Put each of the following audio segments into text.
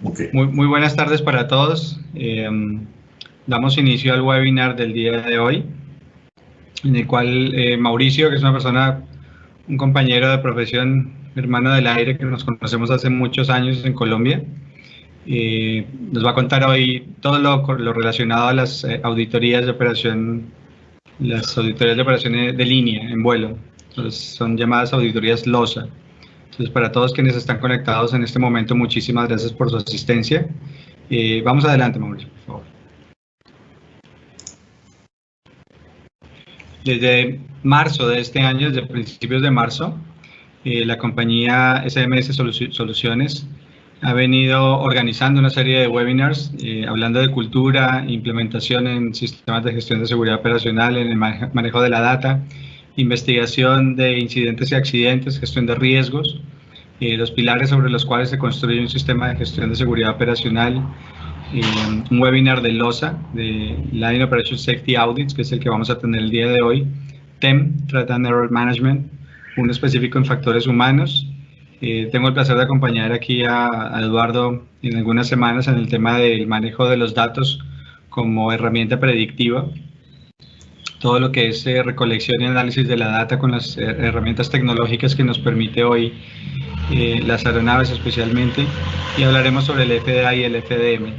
Okay. Muy buenas tardes para todos. Damos inicio al webinar del día de hoy, en el cual Mauricio, que es una persona, un compañero de profesión, hermano del aire, que nos conocemos hace muchos años en Colombia, nos va a contar hoy todo lo relacionado a las auditorías de operación, las auditorías de operaciones de línea, en vuelo. Entonces, son llamadas auditorías LOSA. Entonces, para todos quienes están conectados en este momento, muchísimas gracias por su asistencia. Vamos adelante, Mauricio, por favor. Desde marzo de este año, desde principios de marzo, la compañía SMS Soluciones ha venido organizando una serie de webinars hablando de cultura, implementación en sistemas de gestión de seguridad operacional, en el manejo de la data, investigación de incidentes y accidentes, gestión de riesgos, los pilares sobre los cuales se construye un sistema de gestión de seguridad operacional, un webinar de LOSA, de Line Operation Safety Audits, que es el que vamos a tener el día de hoy, TEM, Threat and Error Management, uno específico en factores humanos. Tengo el placer de acompañar aquí a Eduardo en algunas semanas en el tema del manejo de los datos como herramienta predictiva, todo lo que es recolección y análisis de la data con las herramientas tecnológicas que nos permite hoy las aeronaves especialmente, y hablaremos sobre el FDA y el FDM.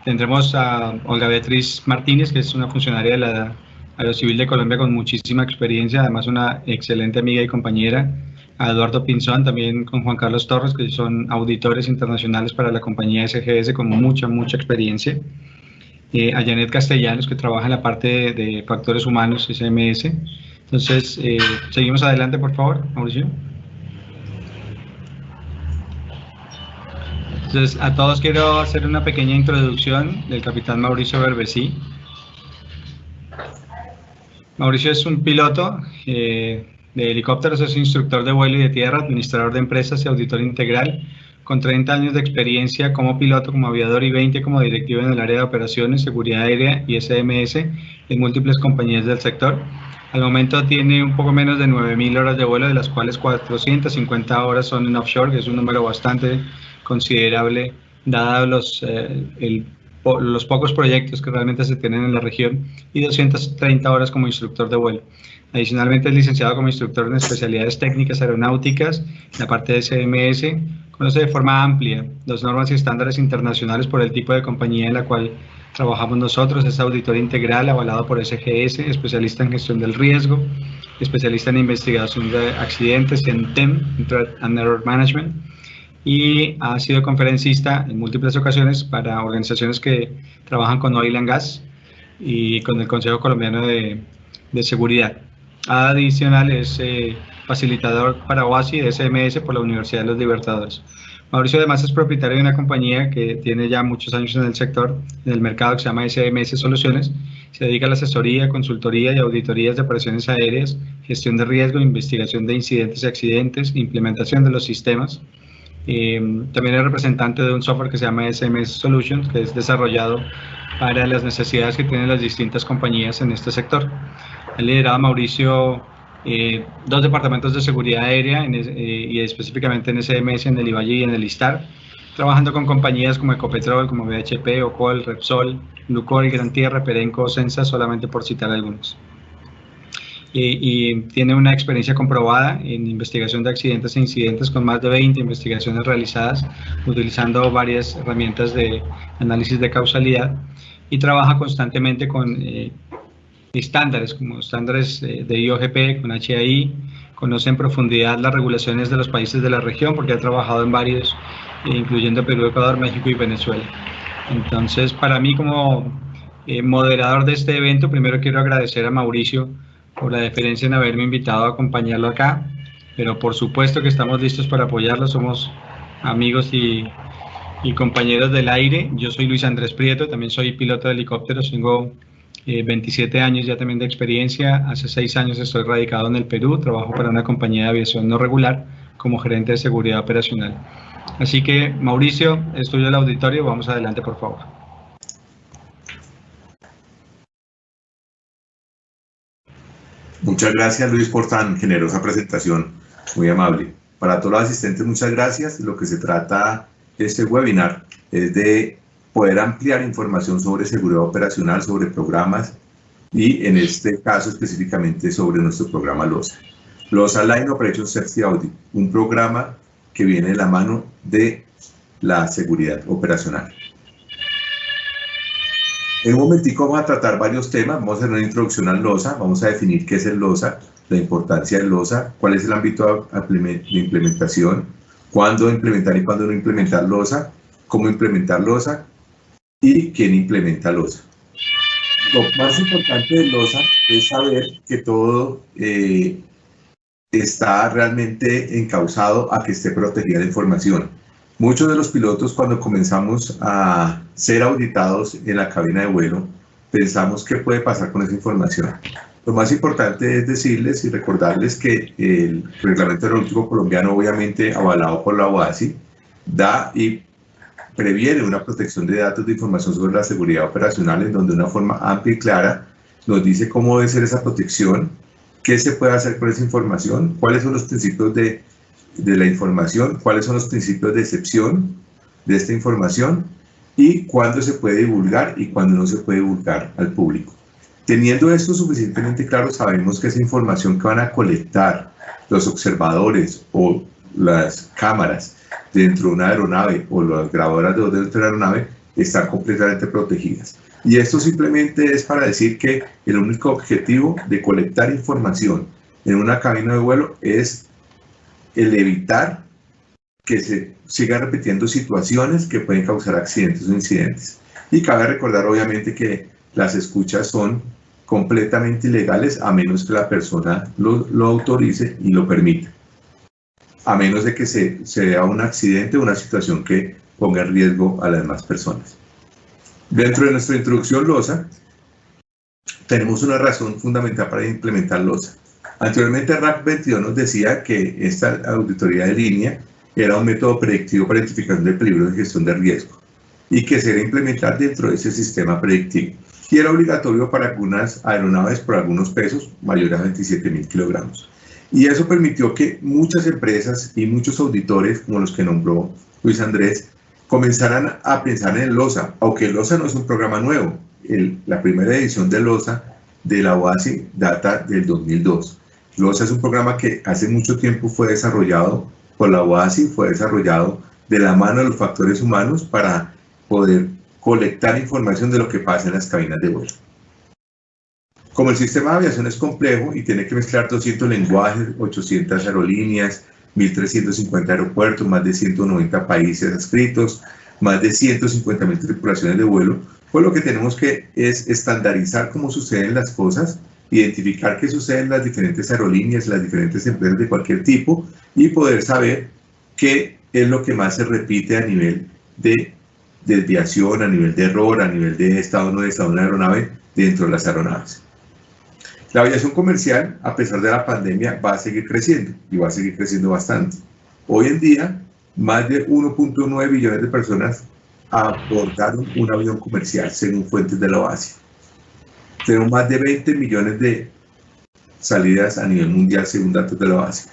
Tendremos a Olga Beatriz Martínez, que es una funcionaria de la Aerocivil de Colombia con muchísima experiencia, además una excelente amiga y compañera, a Eduardo Pinzón, también con Juan Carlos Torres, que son auditores internacionales para la compañía SGS con mucha experiencia, a Janet Castellanos, que trabaja en la parte de factores humanos, SMS. Entonces, seguimos adelante, por favor, Mauricio. Entonces, a todos quiero hacer una pequeña introducción del capitán Mauricio Berbesí. Mauricio es un piloto de helicópteros, es instructor de vuelo y de tierra, administrador de empresas y auditor integral, con 30 años de experiencia como piloto, como aviador y 20 como directivo en el área de operaciones, seguridad aérea y SMS en múltiples compañías del sector. Al momento tiene un poco menos de 9.000 horas de vuelo, de las cuales 450 horas son en offshore, que es un número bastante considerable, dado los pocos proyectos que realmente se tienen en la región, y 230 horas como instructor de vuelo. Adicionalmente es licenciado como instructor en especialidades técnicas aeronáuticas, en la parte de SMS, conoce de forma amplia las normas y estándares internacionales por el tipo de compañía en la cual trabajamos nosotros, es auditor integral avalado por SGS, especialista en gestión del riesgo, especialista en investigación de accidentes y en TEM, Threat and Error Management, y ha sido conferencista en múltiples ocasiones para organizaciones que trabajan con oil and gas y con el Consejo Colombiano de Seguridad. Adicional es facilitador para OASI de SMS por la Universidad de los Libertadores. Mauricio además es propietario de una compañía que tiene ya muchos años en el sector, en el mercado, que se llama SMS Soluciones. Se dedica a la asesoría, consultoría y auditorías de operaciones aéreas, gestión de riesgo, investigación de incidentes y accidentes, implementación de los sistemas. También es representante de un software que se llama SMS Solutions, que es desarrollado para las necesidades que tienen las distintas compañías en este sector. Ha liderado Mauricio 2 departamentos de seguridad aérea y específicamente en SMS, en el Ivalle y en el ISTAR, trabajando con compañías como Ecopetrol, como BHP, Ocol, Repsol, Lucol, Gran Tierra, Perenco, Sensa, solamente por citar algunos. Y tiene una experiencia comprobada en investigación de accidentes e incidentes, con más de 20 investigaciones realizadas utilizando varias herramientas de análisis de causalidad, y trabaja constantemente con estándares como estándares de IOGP, con HAI, conoce en profundidad las regulaciones de los países de la región porque ha trabajado en varios, incluyendo Perú, Ecuador, México y Venezuela. Entonces, para mí como moderador de este evento, primero quiero agradecer a Mauricio por la deferencia en haberme invitado a acompañarlo acá, pero por supuesto que estamos listos para apoyarlo, somos amigos y compañeros del aire. Yo soy Luis Andrés Prieto, también soy piloto de helicópteros, tengo 27 años ya también de experiencia. Hace 6 años estoy radicado en el Perú, trabajo para una compañía de aviación no regular como gerente de seguridad operacional. Así que, Mauricio, es tuyo el auditorio, vamos adelante, por favor. Muchas gracias, Luis, por tan generosa presentación, muy amable. Para todos los asistentes, muchas gracias. Lo que se trata este webinar es de poder ampliar información sobre seguridad operacional, sobre programas y en este caso específicamente sobre nuestro programa LOSA. LOSA Line Operation Safety Audit, un programa que viene de la mano de la seguridad operacional. En un momentico vamos a tratar varios temas, vamos a hacer una introducción al LOSA, vamos a definir qué es el LOSA, la importancia del LOSA, cuál es el ámbito de implementación, cuándo implementar y cuándo no implementar LOSA, cómo implementar LOSA y quién implementa LOSA. Lo más importante del LOSA es saber que todo está realmente encauzado a que esté protegida la información. Muchos de los pilotos, cuando comenzamos a ser auditados en la cabina de vuelo, pensamos qué puede pasar con esa información. Lo más importante es decirles y recordarles que el Reglamento Aeronáutico Colombiano, obviamente avalado por la OASI, da y previene una protección de datos de información sobre la seguridad operacional, en donde de una forma amplia y clara nos dice cómo debe ser esa protección, qué se puede hacer con esa información, cuáles son los principios de la información, cuáles son los principios de excepción de esta información y cuándo se puede divulgar y cuándo no se puede divulgar al público. Teniendo esto suficientemente claro, sabemos que esa información que van a colectar los observadores o las cámaras dentro de una aeronave o las grabadoras de voz dentro de la aeronave están completamente protegidas. Y esto simplemente es para decir que el único objetivo de colectar información en una cabina de vuelo es el evitar que se sigan repitiendo situaciones que pueden causar accidentes o incidentes. Y cabe recordar obviamente que las escuchas son completamente ilegales a menos que la persona lo autorice y lo permita. A menos de que se dé un accidente o una situación que ponga en riesgo a las demás personas. Dentro de nuestra introducción LOSA, tenemos una razón fundamental para implementar LOSA. Anteriormente RAC 22 nos decía que esta auditoría de línea era un método predictivo para identificación de peligros y gestión de riesgo y que se debe implementar dentro de ese sistema predictivo. Y era obligatorio para algunas aeronaves por algunos pesos mayores a 27.000 kilogramos. Y eso permitió que muchas empresas y muchos auditores, como los que nombró Luis Andrés, comenzaran a pensar en el LOSA, aunque el LOSA no es un programa nuevo. La primera edición del LOSA de la OASI data del 2002. LOSA es un programa que hace mucho tiempo fue desarrollado por la OASI, fue desarrollado de la mano de los factores humanos para poder colectar información de lo que pasa en las cabinas de vuelo. Como el sistema de aviación es complejo y tiene que mezclar 200 lenguajes, 800 aerolíneas, 1.350 aeropuertos, más de 190 países adscritos, más de 150.000 tripulaciones de vuelo, pues lo que tenemos que es estandarizar cómo suceden las cosas, identificar qué sucede en las diferentes aerolíneas, las diferentes empresas de cualquier tipo y poder saber qué es lo que más se repite a nivel de desviación, a nivel de error, a nivel de estado o no de estado de una aeronave dentro de las aeronaves. La aviación comercial, a pesar de la pandemia, va a seguir creciendo y va a seguir creciendo bastante. Hoy en día, más de 1.9 billones de personas abordaron un avión comercial, según fuentes de la OASI. Tenemos más de 20 millones de salidas a nivel mundial, según datos de la OASI.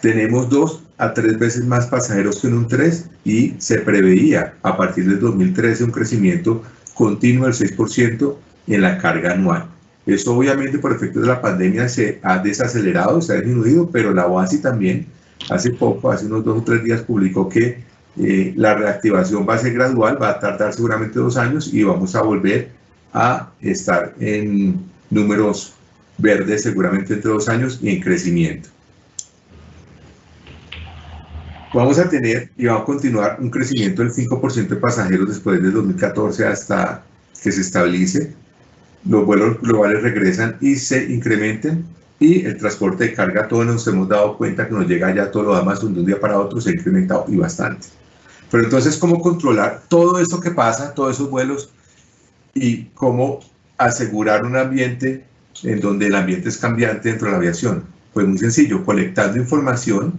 Tenemos 2 a 3 veces más pasajeros que en un 3 y se preveía a partir del 2013 un crecimiento continuo del 6% en la carga anual. Esto obviamente por efectos de la pandemia se ha desacelerado, se ha disminuido, pero la OASI también hace poco, hace unos 2 o 3 días publicó que la reactivación va a ser gradual, va a tardar seguramente 2 años y vamos a volver a estar en números verdes seguramente entre 2 años y en crecimiento. Vamos a tener y va a continuar un crecimiento del 5% de pasajeros después del 2014 hasta que se estabilice. Los vuelos globales regresan y se incrementen y el transporte de carga, todos nos hemos dado cuenta que nos llega ya todo lo demás de un día para otro, se ha incrementado y bastante. Pero entonces, ¿cómo controlar todo esto que pasa, todos esos vuelos y cómo asegurar un ambiente en donde el ambiente es cambiante dentro de la aviación? Pues muy sencillo, colectando información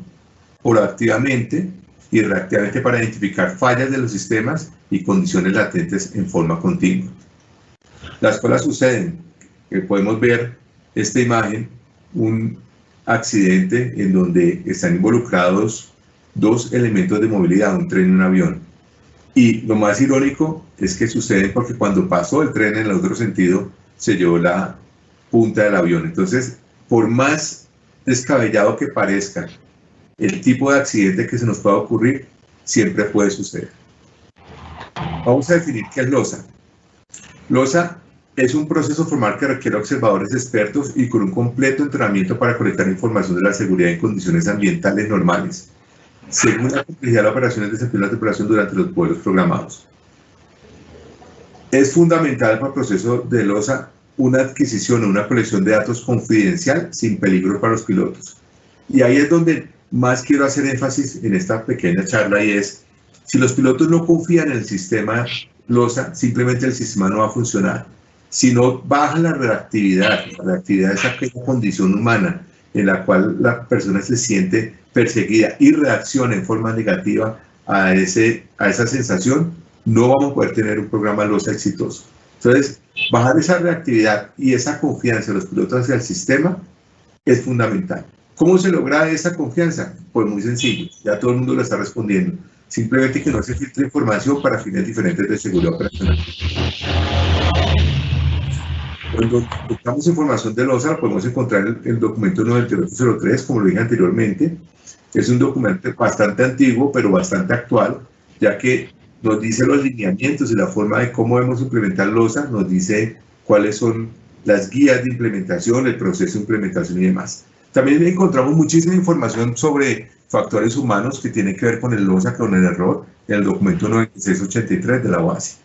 proactivamente y reactivamente para identificar fallas de los sistemas y condiciones latentes en forma continua. Las cosas suceden, podemos ver esta imagen, un accidente en donde están involucrados dos elementos de movilidad, un tren y un avión. Y lo más irónico es que sucede porque cuando pasó el tren en el otro sentido, se llevó la punta del avión. Entonces, por más descabellado que parezca el tipo de accidente que se nos pueda ocurrir, siempre puede suceder. Vamos a definir qué es LOSA. LOSA es un proceso formal que requiere observadores expertos y con un completo entrenamiento para colectar información de la seguridad en condiciones ambientales normales, según la complejidad de las operaciones de desempeño de la tripulación durante los vuelos programados. Es fundamental para el proceso de LOSA una adquisición o una colección de datos confidencial sin peligro para los pilotos. Y ahí es donde más quiero hacer énfasis en esta pequeña charla, y es, si los pilotos no confían en el sistema LOSA, simplemente el sistema no va a funcionar. Si no baja la reactividad es aquella condición humana en la cual la persona se siente perseguida y reacciona en forma negativa a esa sensación, no vamos a poder tener un programa LOSA exitoso. Entonces, bajar esa reactividad y esa confianza de los pilotos hacia el sistema es fundamental. ¿Cómo se logra esa confianza? Pues muy sencillo, ya todo el mundo lo está respondiendo. Simplemente que no se filtre información para fines diferentes de seguridad operacional. Cuando buscamos información de LOSA, podemos encontrar el documento 9803, como lo dije anteriormente. Es un documento bastante antiguo, pero bastante actual, ya que nos dice los lineamientos y la forma de cómo debemos implementar LOSA, nos dice cuáles son las guías de implementación, el proceso de implementación y demás. También encontramos muchísima información sobre factores humanos que tienen que ver con el LOSA, con el error, en el documento 9683 de la OASI.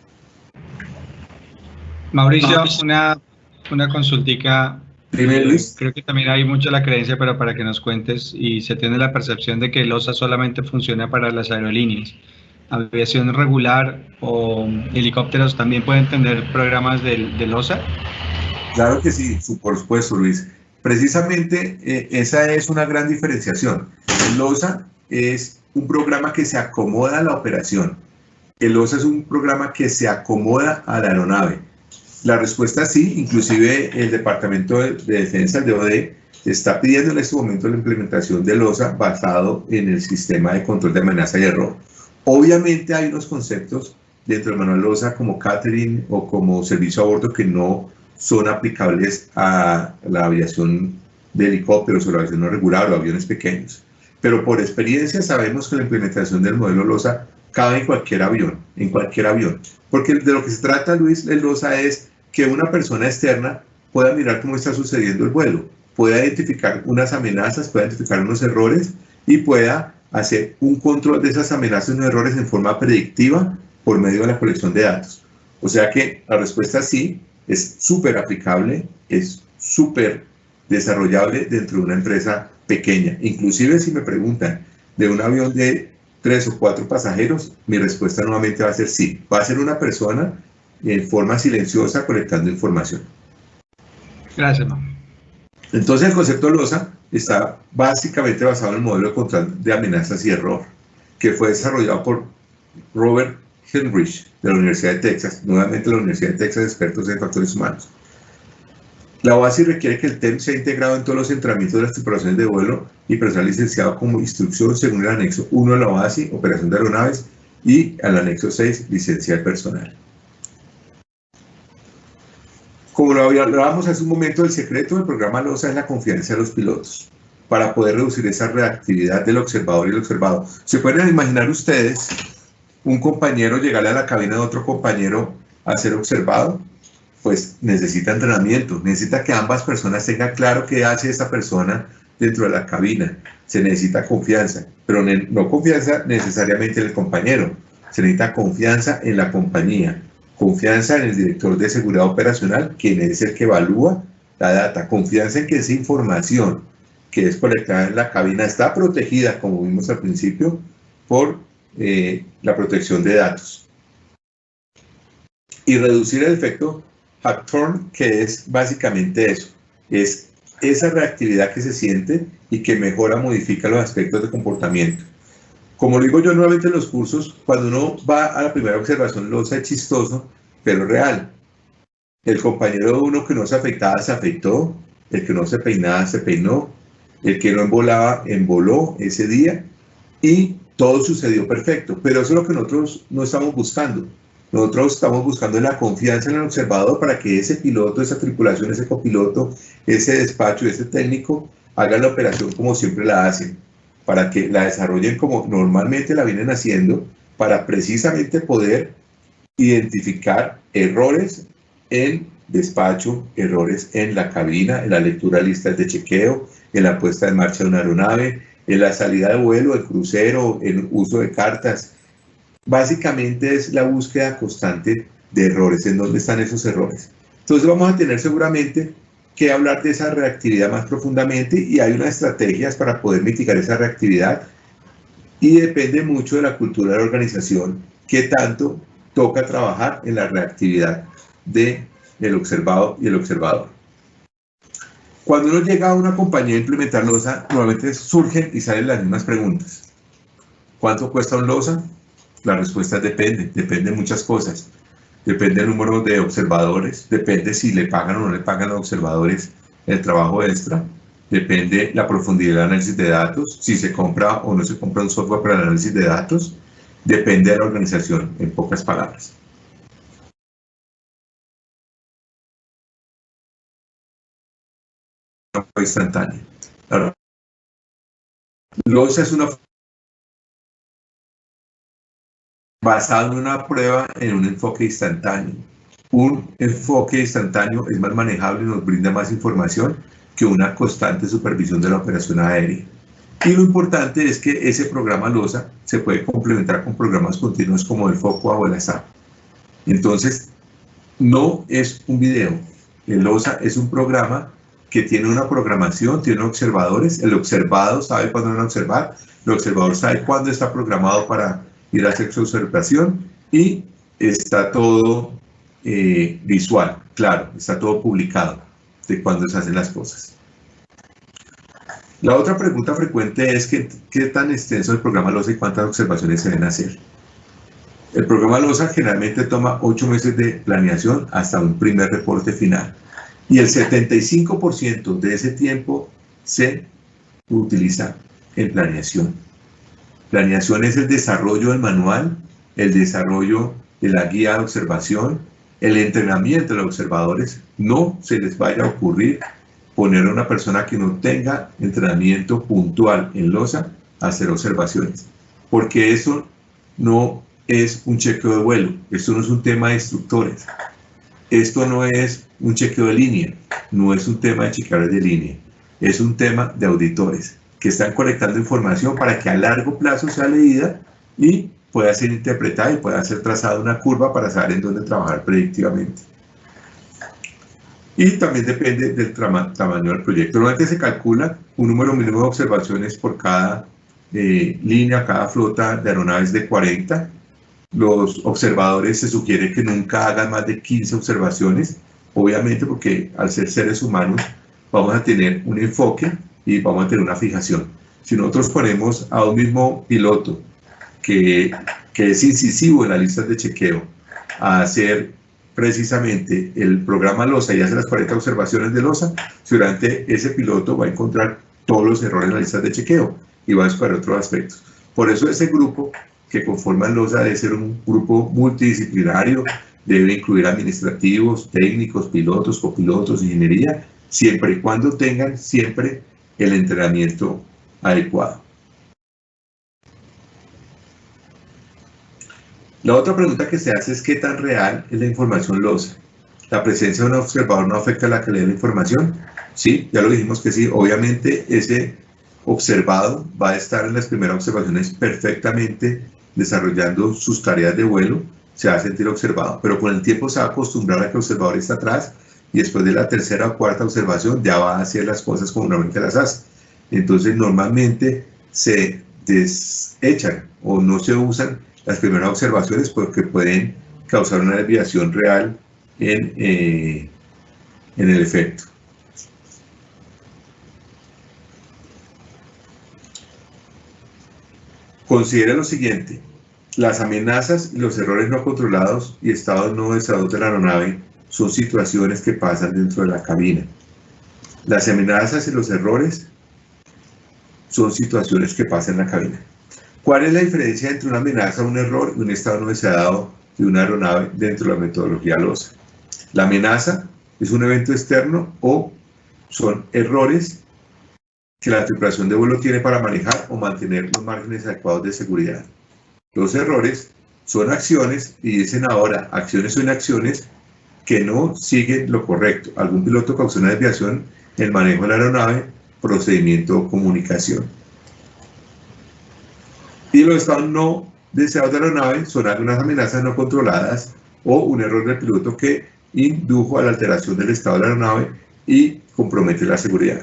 Mauricio, una consultica. Dime, Luis. Creo que también hay mucho la creencia, pero para que nos cuentes, y se tiene la percepción de que el LOSA solamente funciona para las aerolíneas. ¿Aviación regular o helicópteros también pueden tener programas de LOSA? Claro que sí, por supuesto, Luis. Precisamente esa es una gran diferenciación. El LOSA es un programa que se acomoda a la operación. El LOSA es un programa que se acomoda a la aeronave. La respuesta es sí, inclusive el Departamento de Defensa, el DoD, está pidiendo en este momento la implementación del LOSA basado en el sistema de control de amenaza y error. Obviamente hay unos conceptos dentro del manual LOSA como catering o como servicio a bordo que no son aplicables a la aviación de helicópteros o la aviación no regular o aviones pequeños. Pero por experiencia sabemos que la implementación del modelo LOSA cabe en cualquier avión, Porque de lo que se trata, Luis, el LOSA es que una persona externa pueda mirar cómo está sucediendo el vuelo, pueda identificar unas amenazas, pueda identificar unos errores y pueda hacer un control de esas amenazas y errores en forma predictiva por medio de la colección de datos. O sea que la respuesta sí, es súper aplicable, es súper desarrollable dentro de una empresa pequeña. Inclusive si me preguntan de un avión de 3 o 4 pasajeros, mi respuesta nuevamente va a ser sí. Va a ser una persona en forma silenciosa colectando información. Gracias, Mau. Entonces el concepto LOSA está básicamente basado en el modelo de control de amenazas y error, que fue desarrollado por Robert Henrich de la Universidad de Texas, nuevamente la Universidad de Texas, expertos en factores humanos. La OASI requiere que el TEM sea integrado en todos los entrenamientos de las tripulaciones de vuelo y personal licenciado como instrucción según el anexo 1 de la OASI, operación de aeronaves, y al anexo 6, licencia de personal. Como lo hablábamos hace un momento, el secreto del programa LOSA es la confianza de los pilotos para poder reducir esa reactividad del observador y el observado. ¿Se pueden imaginar ustedes un compañero llegarle a la cabina de otro compañero a ser observado? Pues necesita entrenamiento, necesita que ambas personas tengan claro qué hace esa persona dentro de la cabina. Se necesita confianza, pero no confianza necesariamente en el compañero, se necesita confianza en la compañía, confianza en el director de seguridad operacional, quien es el que evalúa la data, confianza en que esa información que es colectada en la cabina está protegida, como vimos al principio, por la protección de datos. Y reducir el efecto Hawthorne, que es básicamente eso, es esa reactividad que se siente y que mejora, modifica los aspectos de comportamiento. Como lo digo yo nuevamente en los cursos, cuando uno va a la primera observación, LOSA es chistoso, pero real. El compañero de uno que no se afeitaba, se afeitó, el que no se peinaba, se peinó, el que no embolaba, emboló ese día, y todo sucedió perfecto, pero eso es lo que nosotros no estamos buscando. Nosotros estamos buscando la confianza en el observador para que ese piloto, esa tripulación, ese copiloto, ese despacho, ese técnico, hagan la operación como siempre la hacen, para que la desarrollen como normalmente la vienen haciendo, para precisamente poder identificar errores en despacho, errores en la cabina, en la lectura de listas de chequeo, en la puesta en marcha de una aeronave, en la salida de vuelo, el crucero, el uso de cartas. Básicamente es la búsqueda constante de errores, en dónde están esos errores. Entonces vamos a tener seguramente que hablar de esa reactividad más profundamente, y hay unas estrategias para poder mitigar esa reactividad, y depende mucho de la cultura de la organización qué tanto toca trabajar en la reactividad del observado y el observador. Cuando uno llega a una compañía a implementar LOSA, normalmente surgen y salen las mismas preguntas. ¿Cuánto cuesta un LOSA? La respuesta depende de muchas cosas. Depende del número de observadores, depende si le pagan o no le pagan a los observadores el trabajo extra, depende la profundidad del análisis de datos, si se compra o no se compra un software para el análisis de datos, depende de la organización, en pocas palabras. Instantánea. Claro. LOSA es una basado en una prueba en un enfoque instantáneo. Un enfoque instantáneo es más manejable y nos brinda más información que una constante supervisión de la operación aérea. Y lo importante es que ese programa LOSA se puede complementar con programas continuos como el FOCUA o el ASAP. Entonces, no es un video. El LOSA es un programa que tiene una programación, tiene observadores. El observado sabe cuándo van a observar, el observador sabe cuándo está programado para ir a hacer su observación, y está todo visual, claro, está todo publicado de cuándo se hacen las cosas. La otra pregunta frecuente es qué tan extenso es el programa LOSA y cuántas observaciones se deben hacer. El programa LOSA generalmente toma 8 meses de planeación hasta un primer reporte final, y el 75% de ese tiempo se utiliza en planeación. Planeación es el desarrollo del manual, el desarrollo de la guía de observación, el entrenamiento de los observadores. No se les vaya a ocurrir poner a una persona que no tenga entrenamiento puntual en LOSA a hacer observaciones, porque eso no es un chequeo de vuelo, esto no es un tema de instructores, esto no es un chequeo de línea, no es un tema de chequeadores de línea, es un tema de auditores que están colectando información para que a largo plazo sea leída y pueda ser interpretada y pueda ser trazada una curva para saber en dónde trabajar predictivamente. Y también depende del tamaño del proyecto. Normalmente se calcula un número mínimo de observaciones por cada línea, cada flota de aeronaves de 40. Los observadores se sugiere que nunca hagan más de 15 observaciones, obviamente porque al ser seres humanos vamos a tener un enfoque y vamos a tener una fijación. Si nosotros ponemos a un mismo piloto que es incisivo en las listas de chequeo a hacer precisamente el programa LOSA y hace las 40 observaciones de LOSA, seguramente ese piloto va a encontrar todos los errores en las listas de chequeo y va a descubrir otros aspectos. Por eso ese grupo que conforma LOSA debe ser un grupo multidisciplinario, debe incluir administrativos, técnicos, pilotos, copilotos, ingeniería, siempre y cuando tengan siempre el entrenamiento adecuado. La otra pregunta que se hace es ¿qué tan real es la información LOSA? ¿La presencia de un observador no afecta la calidad de la información? Sí, ya lo dijimos que sí. Obviamente ese observado va a estar en las primeras observaciones perfectamente desarrollando sus tareas de vuelo, se va a sentir observado, pero con el tiempo se va a acostumbrar a que el observador está atrás y después de la tercera o cuarta observación ya va a hacer las cosas como normalmente las hace. Entonces normalmente se desechan o no se usan las primeras observaciones porque pueden causar una desviación real en el efecto. Considera lo siguiente: las amenazas y los errores no controlados y estados no deseados de la aeronave son situaciones que pasan dentro de la cabina. Las amenazas y los errores son situaciones que pasan en la cabina. ¿Cuál es la diferencia entre una amenaza, un error y un estado no deseado de una aeronave dentro de la metodología LOSA? La amenaza es un evento externo o son errores que la tripulación de vuelo tiene para manejar o mantener los márgenes adecuados de seguridad. Los errores son acciones, y dicen ahora acciones o inacciones que no siguen lo correcto. Algún piloto causó una desviación en el manejo de la aeronave, procedimiento o comunicación. Y los estados no deseados de la aeronave son algunas amenazas no controladas o un error del piloto que indujo a la alteración del estado de la aeronave y compromete la seguridad.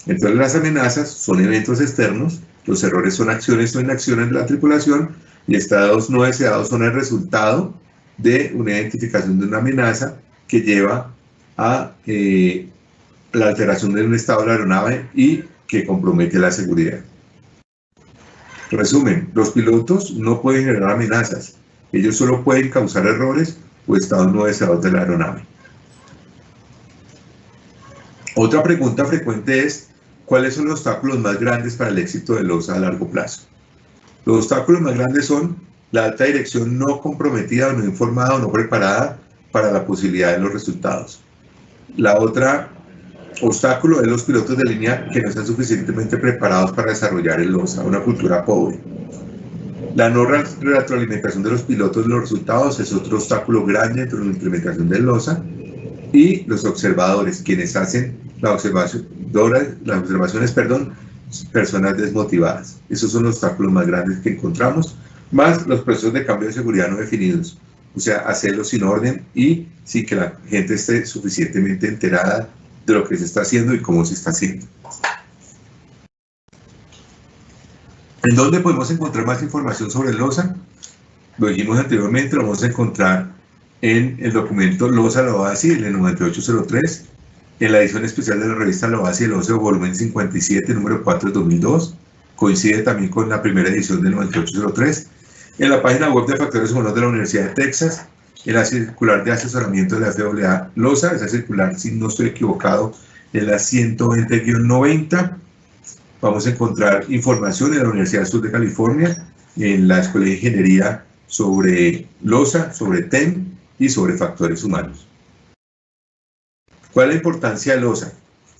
Entonces las amenazas son eventos externos, los errores son acciones o inacciones de la tripulación, y estados no deseados son el resultado de una identificación de una amenaza que lleva a la alteración de un estado de la aeronave y que compromete la seguridad. Resumen, los pilotos no pueden generar amenazas, ellos solo pueden causar errores o estados no deseados de la aeronave. Otra pregunta frecuente es, ¿cuáles son los obstáculos más grandes para el éxito de LOSA a largo plazo? Los obstáculos más grandes son la alta dirección no comprometida o no informada o no preparada para la posibilidad de los resultados. La otra obstáculo es los pilotos de línea que no están suficientemente preparados para desarrollar el LOSA, una cultura pobre. La no retroalimentación de los pilotos de los resultados es otro obstáculo grande dentro de la implementación del LOSA. Y los observadores, quienes hacen las observaciones, personas desmotivadas. Esos son los obstáculos más grandes que encontramos, más los procesos de cambio de seguridad no definidos, o sea, hacerlo sin orden y sin que la gente esté suficientemente enterada de lo que se está haciendo y cómo se está haciendo. ¿En dónde podemos encontrar más información sobre el LOSA? Lo dijimos anteriormente, lo vamos a encontrar en el documento LOSA la OASI, en el 9803, en la edición especial de la revista La OASI, el OSE, volumen 57, número 4 de 2002, coincide también con la primera edición del 9803, en la página web de Factores Humanos de la Universidad de Texas, en la circular de asesoramiento de la FAA LOSA, esa circular, si no estoy equivocado, es la 120-90. Vamos a encontrar información en la Universidad del Sur de California, en la Escuela de Ingeniería sobre LOSA, sobre TEM y sobre factores humanos. ¿Cuál es la importancia de LOSA?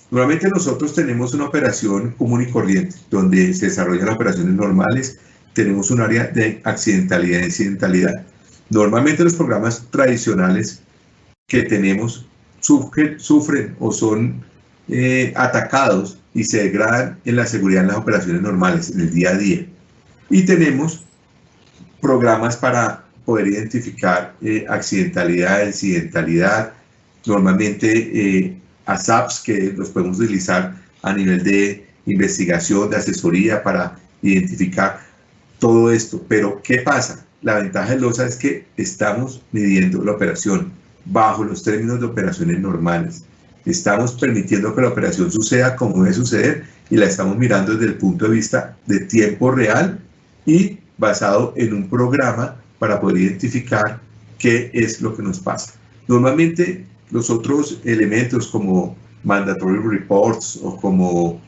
Normalmente nosotros tenemos una operación común y corriente, donde se desarrollan operaciones normales, tenemos un área de accidentalidad e incidentalidad. Normalmente los programas tradicionales que tenemos sufren o son atacados y se degradan en la seguridad en las operaciones normales, en el día a día. Y tenemos programas para poder identificar accidentalidad, incidentalidad, normalmente ASAPs que los podemos utilizar a nivel de investigación, de asesoría para identificar todo esto. Pero ¿qué pasa? La ventaja de LOSA es que estamos midiendo la operación bajo los términos de operaciones normales. Estamos permitiendo que la operación suceda como debe suceder y la estamos mirando desde el punto de vista de tiempo real y basado en un programa para poder identificar qué es lo que nos pasa. Normalmente los otros elementos como mandatory reports o como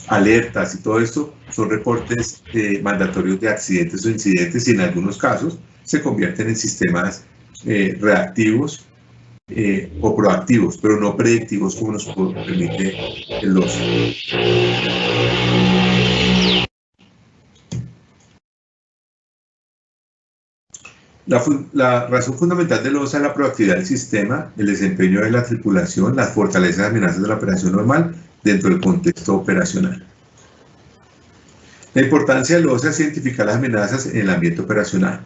alertas y todo esto son reportes mandatorios de accidentes o incidentes y en algunos casos se convierten en sistemas reactivos o proactivos, pero no predictivos como nos permite el LOSA. La razón fundamental del LOSA es la proactividad del sistema, el desempeño de la tripulación, las fortalezas y amenazas de la operación normal dentro del contexto operacional. La importancia del LOSA es identificar las amenazas en el ambiente operacional,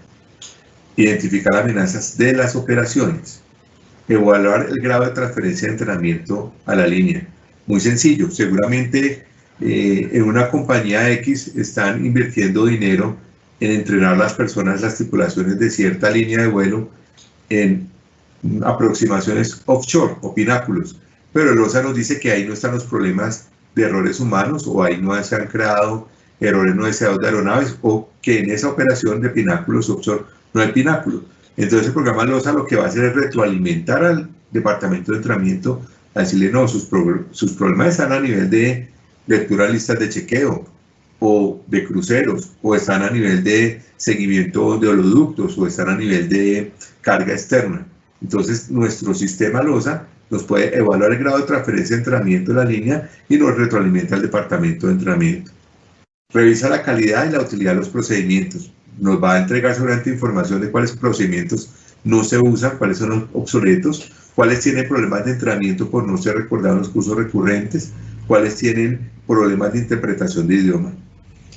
identificar las amenazas de las operaciones, evaluar el grado de transferencia de entrenamiento a la línea. Muy sencillo, seguramente en una compañía X están invirtiendo dinero en entrenar a las personas, las tripulaciones de cierta línea de vuelo en aproximaciones offshore o pináculos, pero el LOSA nos dice que ahí no están los problemas de errores humanos o ahí no se han creado errores no deseados de aeronaves o que en esa operación de pináculos offshore no hay pináculo. Entonces el programa LOSA lo que va a hacer es retroalimentar al departamento de entrenamiento a decirle no, sus problemas están a nivel de lectura de listas de chequeo o de cruceros, o están a nivel de seguimiento de oleoductos, o están a nivel de carga externa. Entonces, nuestro sistema LOSA nos puede evaluar el grado de transferencia de entrenamiento de la línea y nos retroalimenta al departamento de entrenamiento. Revisa la calidad y la utilidad de los procedimientos. Nos va a entregar seguramente información de cuáles procedimientos no se usan, cuáles son los obsoletos, cuáles tienen problemas de entrenamiento por no ser recordados en los cursos recurrentes, cuáles tienen problemas de interpretación de idioma.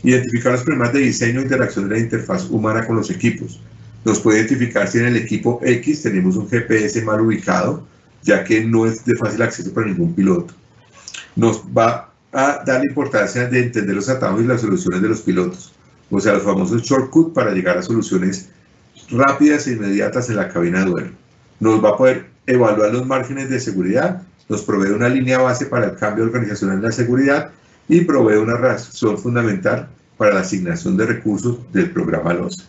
Identificar los problemas de diseño e interacción de la interfaz humana con los equipos. Nos puede identificar si en el equipo X tenemos un GPS mal ubicado, ya que no es de fácil acceso para ningún piloto. Nos va a dar la importancia de entender los atajos y las soluciones de los pilotos, o sea, los famosos shortcuts para llegar a soluciones rápidas e inmediatas en la cabina de vuelo. Nos va a poder evaluar los márgenes de seguridad, nos provee una línea base para el cambio organizacional en la seguridad y provee una razón fundamental para la asignación de recursos del programa LOSA.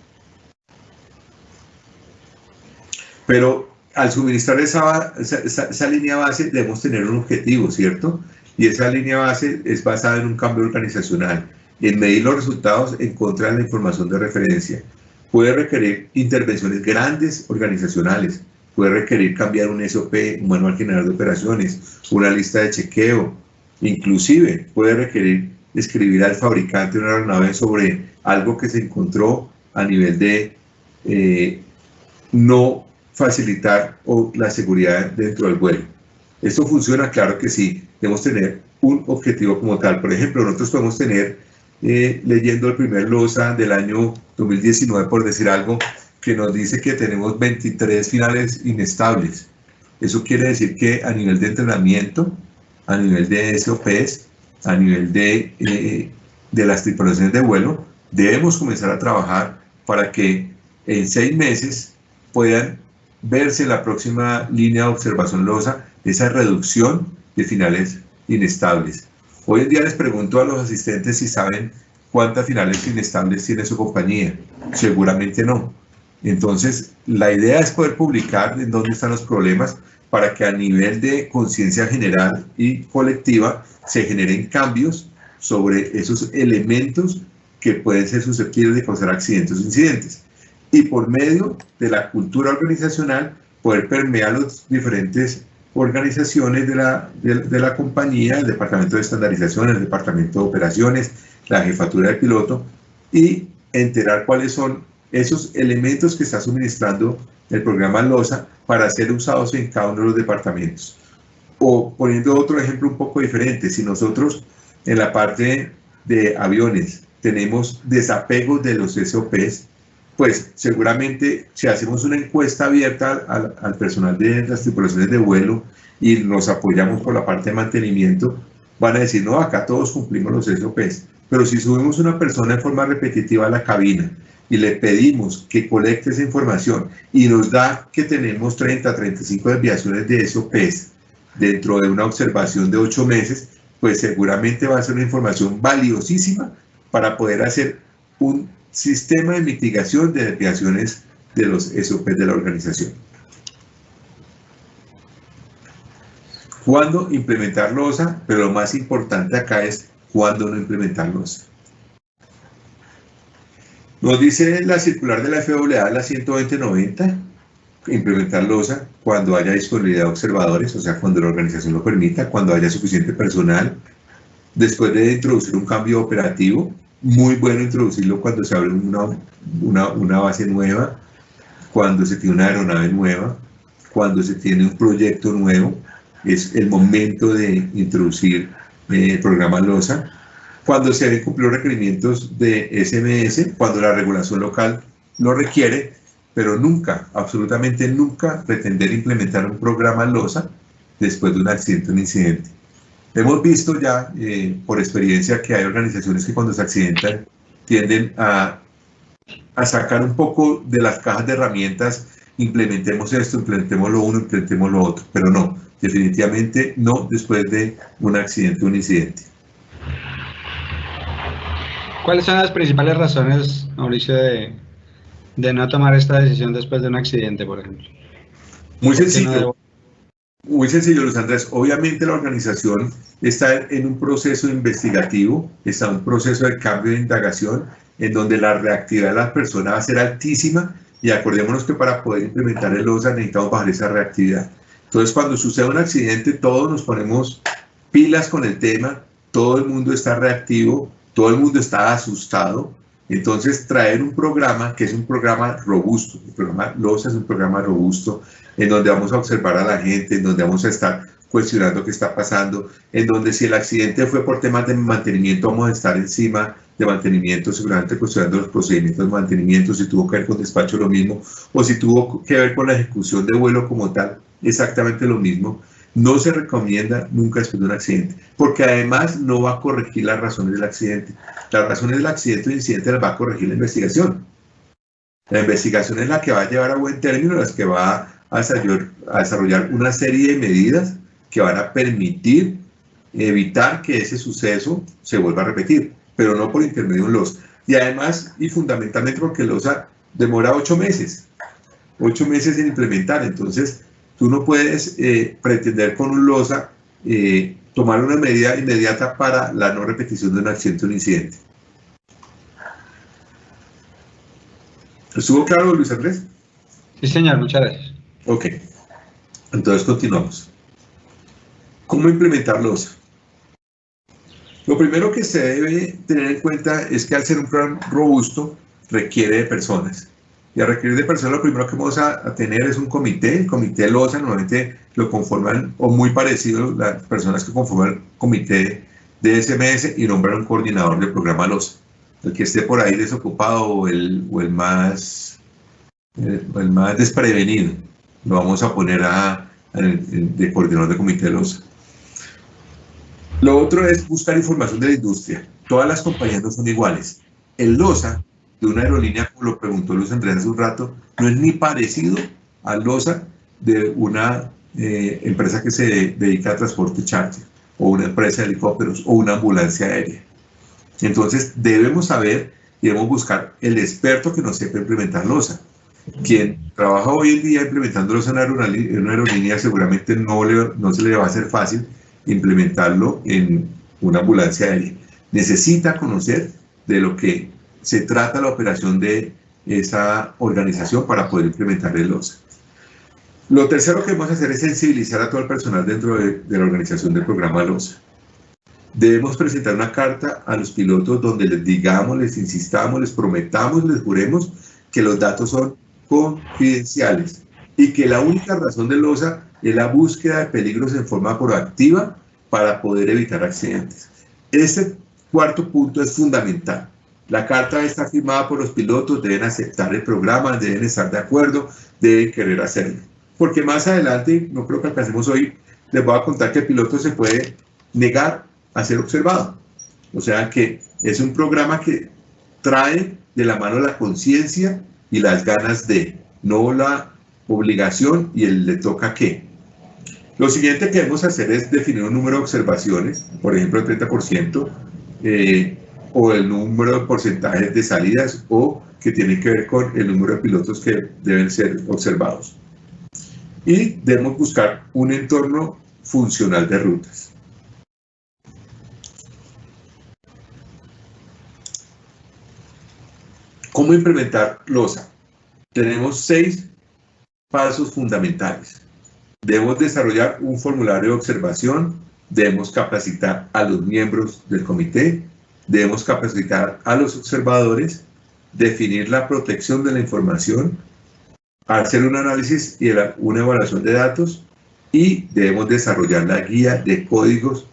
Pero al suministrar esa línea base debemos tener un objetivo, ¿cierto? Y esa línea base es basada en un cambio organizacional, en medir los resultados en contra de la información de referencia. Puede requerir intervenciones grandes organizacionales, puede requerir cambiar un SOP, un manual general de operaciones, una lista de chequeo, inclusive puede requerir escribir al fabricante de una aeronave sobre algo que se encontró a nivel de no facilitar la seguridad dentro del vuelo. ¿Esto funciona? Claro que sí. Debemos tener un objetivo como tal. Por ejemplo, nosotros podemos tener, leyendo el primer LOSA del año 2019, por decir algo, que nos dice que tenemos 23 finales inestables. Eso quiere decir que a nivel de entrenamiento, a nivel de SOPs, a nivel de las tripulaciones de vuelo, debemos comenzar a trabajar para que en 6 meses puedan verse en la próxima línea de observación LOSA esa reducción de finales inestables. Hoy en día les pregunto a los asistentes si saben cuántas finales inestables tiene su compañía. Seguramente no. Entonces, la idea es poder publicar en dónde están los problemas para que a nivel de conciencia general y colectiva se generen cambios sobre esos elementos que pueden ser susceptibles de causar accidentes o incidentes. Y por medio de la cultura organizacional, poder permear las diferentes organizaciones de la compañía, el departamento de estandarización, el departamento de operaciones, la jefatura de piloto, y enterar cuáles son esos elementos que está suministrando el programa LOSA para ser usados en cada uno de los departamentos. O poniendo otro ejemplo un poco diferente, si nosotros en la parte de aviones tenemos desapego de los SOPs, pues seguramente si hacemos una encuesta abierta al personal de las tripulaciones de vuelo y nos apoyamos por la parte de mantenimiento, van a decir, no, acá todos cumplimos los SOPs. Pero si subimos una persona en forma repetitiva a la cabina y le pedimos que colecte esa información y nos da que tenemos 30, 35 desviaciones de SOPs dentro de una observación de 8 meses, pues seguramente va a ser una información valiosísima para poder hacer un sistema de mitigación de desviaciones de los SOPs de la organización. ¿Cuándo implementar LOSA? Pero lo más importante acá es cuándo no implementar LOSA. Nos dice la circular de la FAA, la 12090, implementar LOSA cuando haya disponibilidad de observadores, o sea, cuando la organización lo permita, cuando haya suficiente personal, después de introducir un cambio operativo. Muy bueno introducirlo cuando se abre una base nueva, cuando se tiene una aeronave nueva, cuando se tiene un proyecto nuevo, es el momento de introducir el programa LOSA. Cuando se deben cumplir los requerimientos de SMS, cuando la regulación local lo requiere, pero nunca, absolutamente nunca, pretender implementar un programa LOSA después de un accidente o un incidente. Hemos visto ya, por experiencia, que hay organizaciones que cuando se accidentan tienden a sacar un poco de las cajas de herramientas, implementemos esto, implementemos lo uno, implementemos lo otro, pero no, definitivamente no después de un accidente o un incidente. ¿Cuáles son las principales razones, Mauricio, de no tomar esta decisión después de un accidente, por ejemplo? Muy sencillo. Muy sencillo, Luis Andrés. Obviamente la organización está en un proceso investigativo, está en un proceso de cambio de indagación, en donde la reactividad de las personas va a ser altísima, y acordémonos que para poder implementar el OSA necesitamos bajar esa reactividad. Entonces, cuando sucede un accidente, todos nos ponemos pilas con el tema, todo el mundo está reactivo, todo el mundo está asustado. Entonces, traer un programa que es un programa robusto, el programa LOSA es un programa robusto, en donde vamos a observar a la gente, en donde vamos a estar cuestionando qué está pasando, en donde si el accidente fue por temas de mantenimiento, vamos a estar encima de mantenimiento, seguramente cuestionando los procedimientos de mantenimiento, si tuvo que ver con despacho lo mismo, o si tuvo que ver con la ejecución de vuelo como tal, exactamente lo mismo. No se recomienda nunca después de un accidente, porque además no va a corregir las razones del accidente. Las razones del accidente o incidente las va a corregir la investigación. La investigación es la que va a llevar a buen término, las que va a desarrollar una serie de medidas que van a permitir evitar que ese suceso se vuelva a repetir, pero no por intermedio de un LOSA. Y además, y fundamentalmente porque el LOSA demora 8 meses en implementar. Entonces, tú no puedes pretender con un LOSA tomar una medida inmediata para la no repetición de un accidente o un incidente. ¿Estuvo claro, Luis Andrés? Sí, señor, muchas gracias. Ok, entonces continuamos. ¿Cómo implementar LOSA? Lo primero que se debe tener en cuenta es que al ser un programa robusto requiere de personas. Y al requerir de personas, lo primero que vamos a tener es un comité. El comité LOSA normalmente lo conforman, o muy parecido, las personas que conforman el comité de SMS y nombran un coordinador del programa LOSA. El que esté por ahí desocupado o el más desprevenido, lo vamos a poner de coordinador de comité LOSA. Lo otro es buscar información de la industria. Todas las compañías no son iguales. El LOSA de una aerolínea, como lo preguntó Luis Andrés hace un rato, no es ni parecido al LOSA de una empresa que se dedica a transporte charter, o una empresa de helicópteros, o una ambulancia aérea. Entonces debemos saber y debemos buscar el experto que nos sepa implementar LOSA. Quien trabaja hoy en día implementando LOSA en una aerolínea seguramente no se le va a hacer fácil implementarlo en una ambulancia aérea. Necesita conocer de lo que se trata la operación de esa organización para poder implementar el LOSA. Lo tercero que debemos hacer es sensibilizar a todo el personal dentro de la organización del programa LOSA. Debemos presentar una carta a los pilotos donde les digamos, les insistamos, les prometamos, les juremos que los datos son confidenciales y que la única razón del LOSA es la búsqueda de peligros en forma proactiva para poder evitar accidentes. Este cuarto punto es fundamental. La carta está firmada por los pilotos, deben aceptar el programa, deben estar de acuerdo, deben querer hacerlo. Porque más adelante, no creo que alcancemos hoy, les voy a contar que el piloto se puede negar a ser observado. O sea que es un programa que trae de la mano la conciencia y las ganas de, no la obligación y el le toca qué. Lo siguiente que debemos hacer es definir un número de observaciones, por ejemplo el 30%, o el número de porcentajes de salidas, o que tiene que ver con el número de pilotos que deben ser observados. Y debemos buscar un entorno funcional de rutas. ¿Cómo implementar LOSA? Tenemos 6 pasos fundamentales. Debemos desarrollar un formulario de observación, debemos capacitar a los miembros del comité, debemos capacitar a los observadores, definir la protección de la información, hacer un análisis y una evaluación de datos, y debemos desarrollar la guía de códigos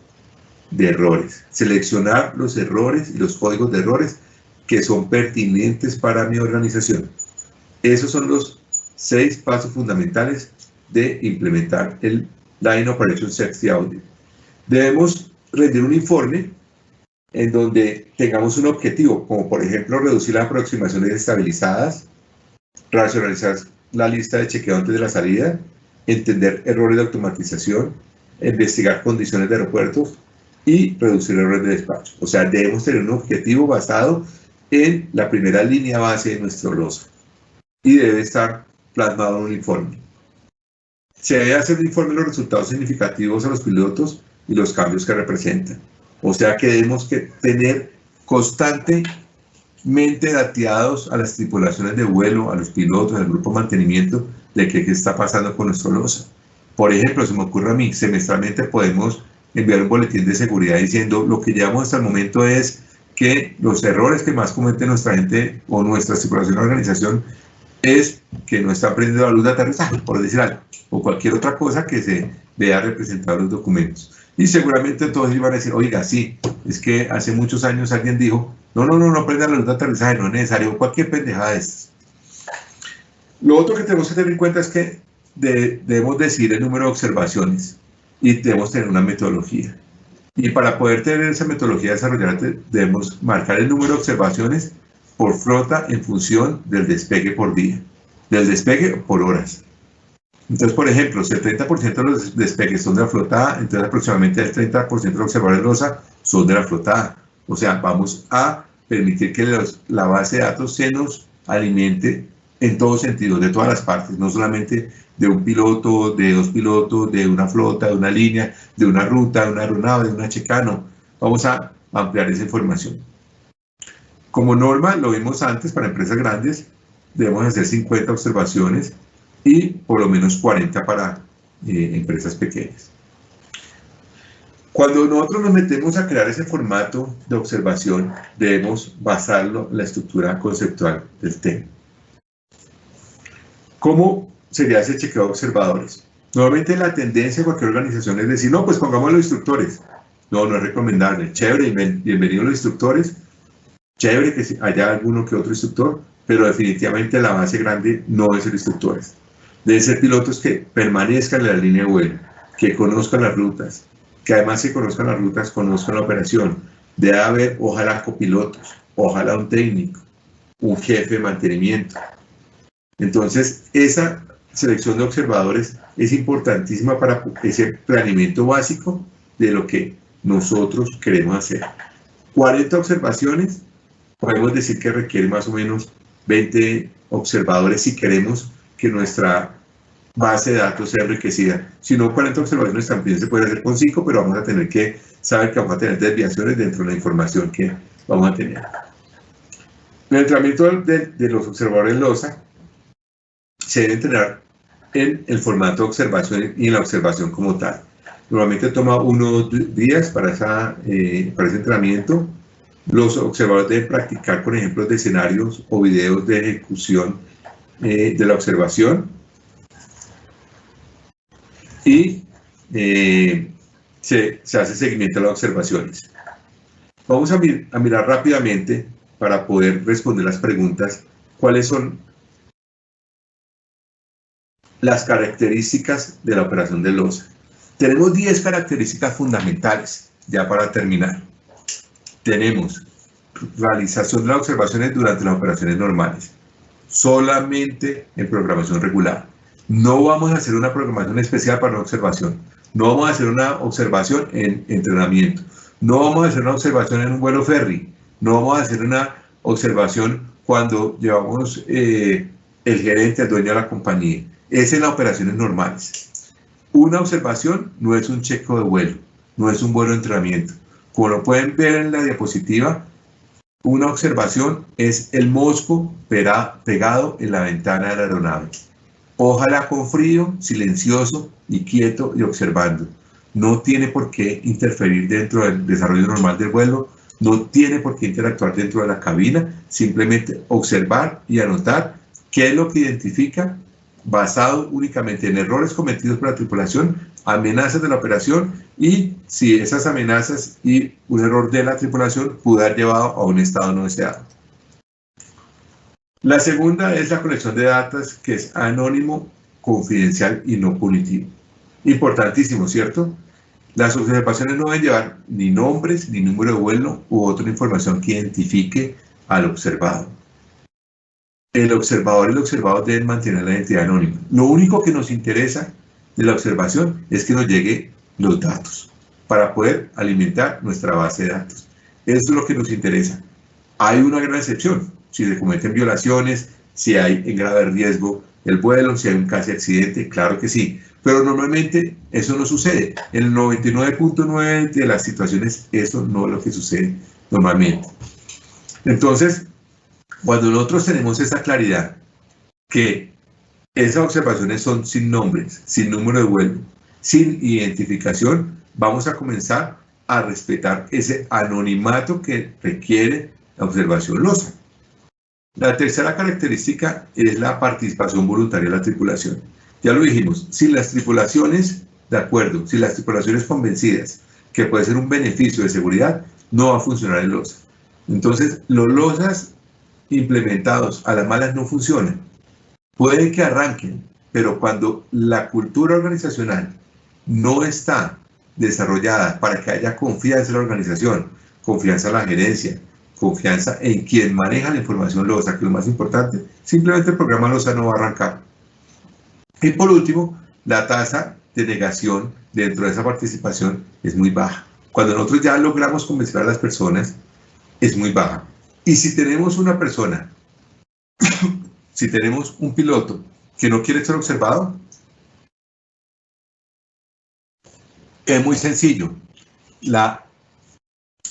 de errores, seleccionar los errores y los códigos de errores que son pertinentes para mi organización. Esos son los 6 pasos fundamentales de implementar el Line Operation Safety Audit. Debemos rendir un informe en donde tengamos un objetivo, como por ejemplo reducir las aproximaciones estabilizadas, racionalizar la lista de chequeo antes de la salida, entender errores de automatización, investigar condiciones de aeropuertos y reducir errores de despacho. O sea, debemos tener un objetivo basado en la primera línea base de nuestro LOSA y debe estar plasmado en un informe. Se debe hacer un informe de los resultados significativos a los pilotos y los cambios que representan. O sea que debemos que tener constantemente dateados a las tripulaciones de vuelo, a los pilotos, al grupo de mantenimiento, de qué está pasando con nuestro LOSA. Por ejemplo, se me ocurre a mí, semestralmente podemos enviar un boletín de seguridad diciendo lo que llevamos hasta el momento es que los errores que más comete nuestra gente o nuestra tripulación o organización es que no está prendiendo la luz de aterrizaje, por decir algo, o cualquier otra cosa que se vea representado en los documentos. Y seguramente todos iban a decir, oiga, sí, es que hace muchos años alguien dijo, no prenda la luz de aterrizaje, no es necesario, cualquier pendejada de estas. Lo otro que tenemos que tener en cuenta es que debemos decir el número de observaciones y debemos tener una metodología. Y para poder tener esa metodología desarrollada, debemos marcar el número de observaciones por flota en función del despegue por día, del despegue por horas. Entonces, por ejemplo, si el 30% de los despegues son de la flota A, entonces aproximadamente el 30% de los observadores de LOSA son de la flota A. O sea, vamos a permitir que la base de datos se nos alimente en todos sentidos, de todas las partes, no solamente de un piloto, de dos pilotos, de una flota, de una línea, de una ruta, de una aeronave, de una checa, no. Vamos a ampliar esa información. Como norma, lo vimos antes, para empresas grandes, debemos hacer 50 observaciones y por lo menos 40 para empresas pequeñas. Cuando nosotros nos metemos a crear ese formato de observación, debemos basarlo en la estructura conceptual del tema. ¿Cómo sería ese chequeo de observadores? Normalmente la tendencia de cualquier organización es decir, no, pues pongamos los instructores. No, no es recomendable. Chévere, bienvenidos los instructores. Chévere que haya alguno que otro instructor, pero definitivamente la base grande no es el instructores. Deben ser pilotos que permanezcan en la línea de vuelo, que conozcan las rutas, que además que conozcan las rutas, conozcan la operación. Debe haber, ojalá, copilotos, ojalá un técnico, un jefe de mantenimiento. Entonces, esa selección de observadores es importantísima para ese planeamiento básico de lo que nosotros queremos hacer. 40 observaciones, podemos decir que requiere más o menos 20 observadores si queremos que nuestra base de datos sea enriquecida. Si no, 40 observaciones también se puede hacer con 5, pero vamos a tener que saber que vamos a tener desviaciones dentro de la información que vamos a tener. El entrenamiento de los observadores LOSA se debe entrenar en el formato de observación y en la observación como tal. Normalmente toma 1 o 2 días para ese entrenamiento. Los observadores deben practicar con ejemplos de escenarios o videos de ejecución de la observación y se hace seguimiento a las observaciones. Vamos a mirar rápidamente para poder responder las preguntas cuáles son las características de la operación de LOSA. Tenemos 10 características fundamentales, ya para terminar. Tenemos realización de las observaciones durante las operaciones normales, solamente en programación regular. No vamos a hacer una programación especial para una observación, no vamos a hacer una observación en entrenamiento, no vamos a hacer una observación en un vuelo ferry, no vamos a hacer una observación cuando llevamos el gerente, el dueño de la compañía. Es en las operaciones normales. Una observación no es un chequeo de vuelo, no es un vuelo de entrenamiento. Como lo pueden ver en la diapositiva, una observación es el mosco pegado en la ventana de la aeronave. Ojalá con frío, silencioso y quieto y observando. No tiene por qué interferir dentro del desarrollo normal del vuelo, no tiene por qué interactuar dentro de la cabina, simplemente observar y anotar qué es lo que identifica basado únicamente en errores cometidos por la tripulación, amenazas de la operación y si esas amenazas y un error de la tripulación pudo haber llevado a un estado no deseado. La segunda es la colección de datos que es anónimo, confidencial y no punitivo. Importantísimo, ¿cierto? Las observaciones no deben llevar ni nombres, ni número de vuelo u otra información que identifique al observado. El observador y el observado deben mantener la identidad anónima. Lo único que nos interesa de la observación es que nos lleguen los datos para poder alimentar nuestra base de datos. Esto es lo que nos interesa. Hay una gran excepción. Si se cometen violaciones, si hay en grave riesgo el vuelo, si hay un casi accidente, claro que sí. Pero normalmente eso no sucede. En el 99.9 de las situaciones eso no es lo que sucede normalmente. Entonces, cuando nosotros tenemos esa claridad que esas observaciones son sin nombres, sin número de vuelo, sin identificación, vamos a comenzar a respetar ese anonimato que requiere la observación LOSA. La tercera característica es la participación voluntaria de la tripulación. Ya lo dijimos, si las tripulaciones, de acuerdo, si las tripulaciones convencidas que puede ser un beneficio de seguridad, no va a funcionar el LOSA. Entonces, los LOSAs implementados a las malas no funcionan. Pueden que arranquen, pero cuando la cultura organizacional no está desarrollada para que haya confianza en la organización, confianza en la gerencia, confianza en quien maneja la información LOSA, que es lo más importante, simplemente el programa LOSA no va a arrancar. Y por último, la tasa de negación dentro de esa participación es muy baja. Cuando nosotros ya logramos convencer a las personas, es muy baja. Y si tenemos una persona, si tenemos un piloto que no quiere ser observado, es muy sencillo. La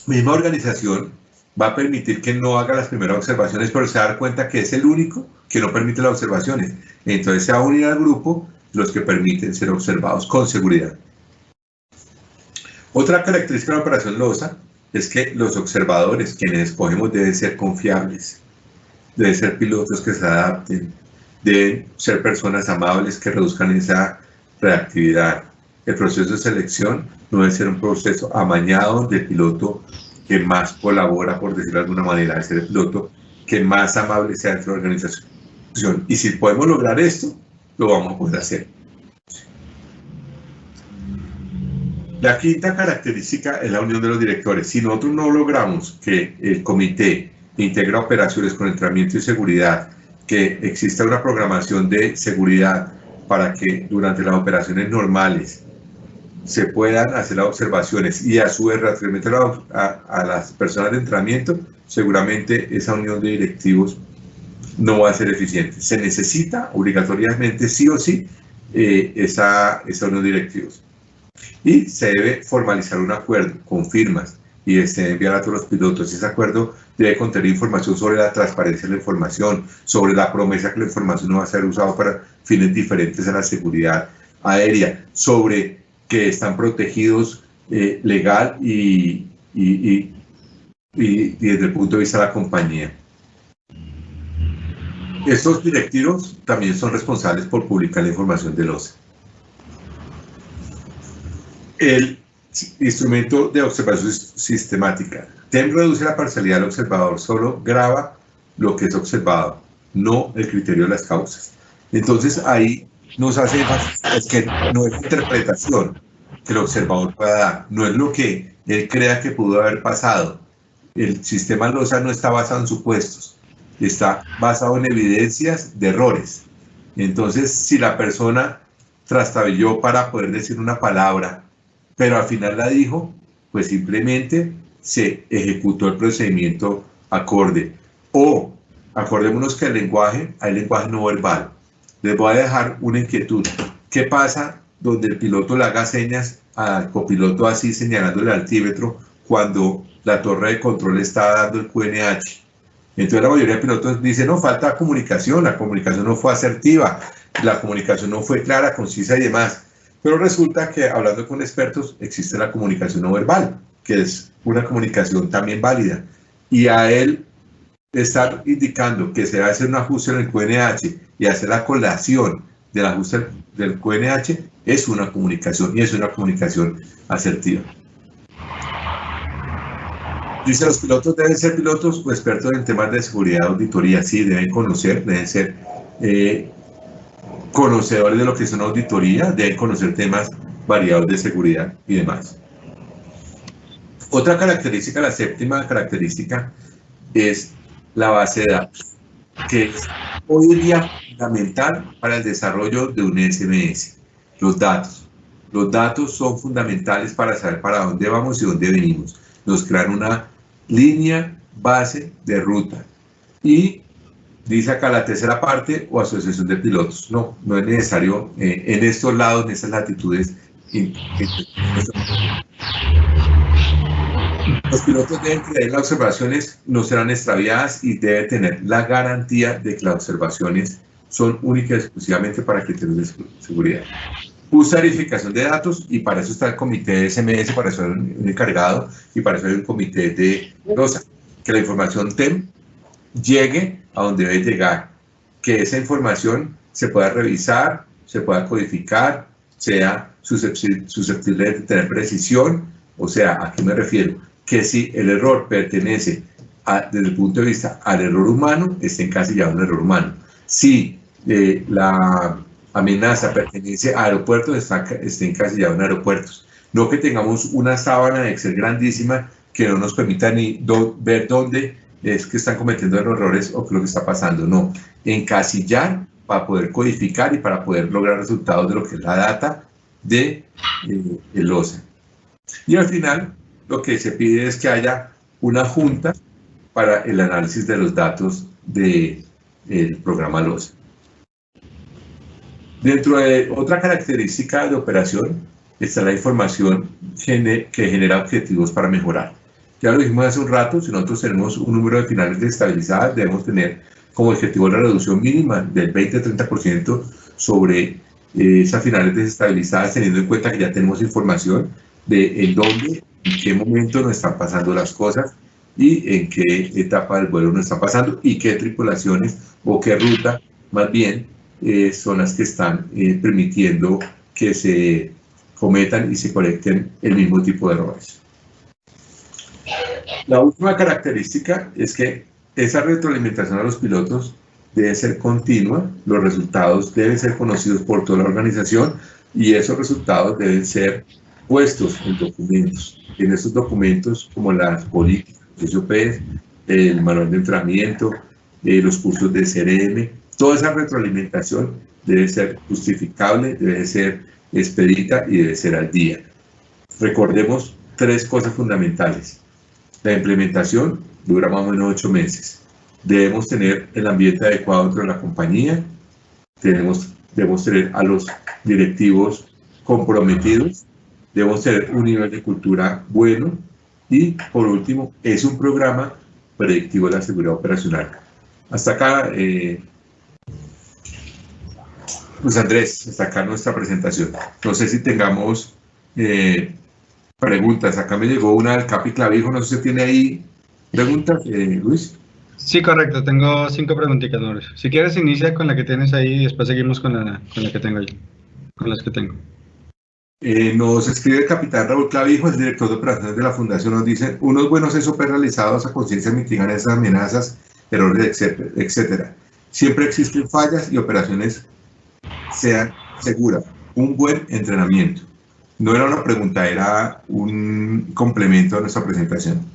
misma organización va a permitir que no haga las primeras observaciones, pero se va a dar cuenta que es el único que no permite las observaciones. Entonces se va a unir al grupo los que permiten ser observados con seguridad. Otra característica de la operación LOSA es que los observadores, quienes escogemos, deben ser confiables, deben ser pilotos que se adapten, deben ser personas amables que reduzcan esa reactividad. El proceso de selección no debe ser un proceso amañado del piloto que más colabora, por decirlo de alguna manera, debe ser el piloto que más amable sea dentro de la organización. Y si podemos lograr esto, lo vamos a poder hacer. La quinta característica es la unión de los directores. Si nosotros no logramos que el comité integre operaciones con entrenamiento y seguridad, que exista una programación de seguridad para que durante las operaciones normales se puedan hacer las observaciones y a su vez retroalimentar a las personas de entrenamiento, seguramente esa unión de directivos no va a ser eficiente. Se necesita obligatoriamente, sí o sí, esa unión de directivos. Y se debe formalizar un acuerdo con firmas y se debe enviar a todos los pilotos. Ese acuerdo debe contener información sobre la transparencia de la información, sobre la promesa que la información no va a ser usada para fines diferentes a la seguridad aérea, sobre que están protegidos legal y desde el punto de vista de la compañía. Estos directivos también son responsables por publicar la información del LOSA. El instrumento de observación sistemática. TEM reduce la parcialidad del observador, solo graba lo que es observado, no el criterio de las causas. Entonces ahí nos hace énfasis, es que no es interpretación que el observador pueda dar, no es lo que él crea que pudo haber pasado. El sistema LOSA no está basado en supuestos, está basado en evidencias de errores. Entonces, si la persona trastabilló para poder decir una palabra, pero al final la dijo, pues simplemente se ejecutó el procedimiento acorde. O, acordémonos que hay lenguaje no verbal. Les voy a dejar una inquietud. ¿Qué pasa donde el piloto le haga señas al copiloto así señalándole al altímetro cuando la torre de control está dando el QNH? Entonces la mayoría de pilotos dicen, no, falta comunicación, la comunicación no fue asertiva, la comunicación no fue clara, concisa y demás. Pero resulta que hablando con expertos existe la comunicación no verbal, que es una comunicación también válida. Y a él estar indicando que se va a hacer un ajuste en el QNH y hacer la colación del ajuste del QNH es una comunicación, y es una comunicación asertiva. Dice, los pilotos deben ser pilotos o expertos en temas de seguridad, auditoría. Sí, deben conocer, deben ser conocedores de lo que es una auditoría, deben conocer temas variados de seguridad y demás. Otra característica, la séptima característica, es la base de datos, que es hoy en día fundamental para el desarrollo de un SMS. Los datos. Los datos son fundamentales para saber para dónde vamos y dónde venimos. Nos crean una línea base de ruta y dice acá la tercera parte o asociación de pilotos. No, no es necesario en estos lados, en estas latitudes. Los pilotos deben creer las observaciones no serán extraviadas y deben tener la garantía de que las observaciones son únicas y exclusivamente para criterios de seguridad. Usa verificación de datos y para eso está el comité de SMS, para eso hay un encargado y para eso hay un comité de LOSA. Que la información TEM llegue a donde debe llegar, que esa información se pueda revisar, se pueda codificar, sea susceptible de tener precisión. O sea, ¿a qué me refiero? Que si el error pertenece desde el punto de vista al error humano, esté encasillado en el error humano. Si la amenaza pertenece a aeropuertos, esté encasillado en aeropuertos. No que tengamos una sábana de Excel grandísima que no nos permita ni ver dónde es que están cometiendo errores o qué es lo que está pasando. No, encasillar para poder codificar y para poder lograr resultados de lo que es la data de el LOSA. Y al final, lo que se pide es que haya una junta para el análisis de los datos del programa LOSA. Dentro de otra característica de operación está la información que genera objetivos para mejorar. Ya lo dijimos hace un rato, si nosotros tenemos un número de finales desestabilizadas, debemos tener como objetivo la reducción mínima del 20-30% sobre esas finales desestabilizadas, teniendo en cuenta que ya tenemos información de en dónde, en qué momento nos están pasando las cosas y en qué etapa del vuelo nos están pasando y qué tripulaciones o qué ruta más bien son las que están permitiendo que se cometan y se correcten el mismo tipo de errores. La última característica es que esa retroalimentación a los pilotos debe ser continua, los resultados deben ser conocidos por toda la organización y esos resultados deben ser puestos en documentos. En esos documentos, como las políticas, los SOPs, el manual de entrenamiento, los cursos de CRM, toda esa retroalimentación debe ser justificable, debe ser expedita y debe ser al día. Recordemos 3 cosas fundamentales. La implementación dura más o menos 8 meses. Debemos tener el ambiente adecuado dentro de la compañía. Debemos tener a los directivos comprometidos. Debemos tener un nivel de cultura bueno. Y, por último, es un programa predictivo de la seguridad operacional. Hasta acá, pues Andrés, hasta acá nuestra presentación. No sé si tengamos preguntas. Acá me llegó una del Capi Clavijo. No sé si tiene ahí preguntas, Luis. Sí, correcto. Tengo 5 preguntitas, Mauricio. Si quieres, inicia con la que tienes ahí y después seguimos con la que tengo ahí, con las que tengo. Nos escribe el capitán Raúl Clavijo, el director de operaciones de la Fundación, nos dice: unos buenos SOP realizados a conciencia mitigan esas amenazas, errores, etcétera. Siempre existen fallas y operaciones sean seguras. Un buen entrenamiento. No era una pregunta, era un complemento a nuestra presentación.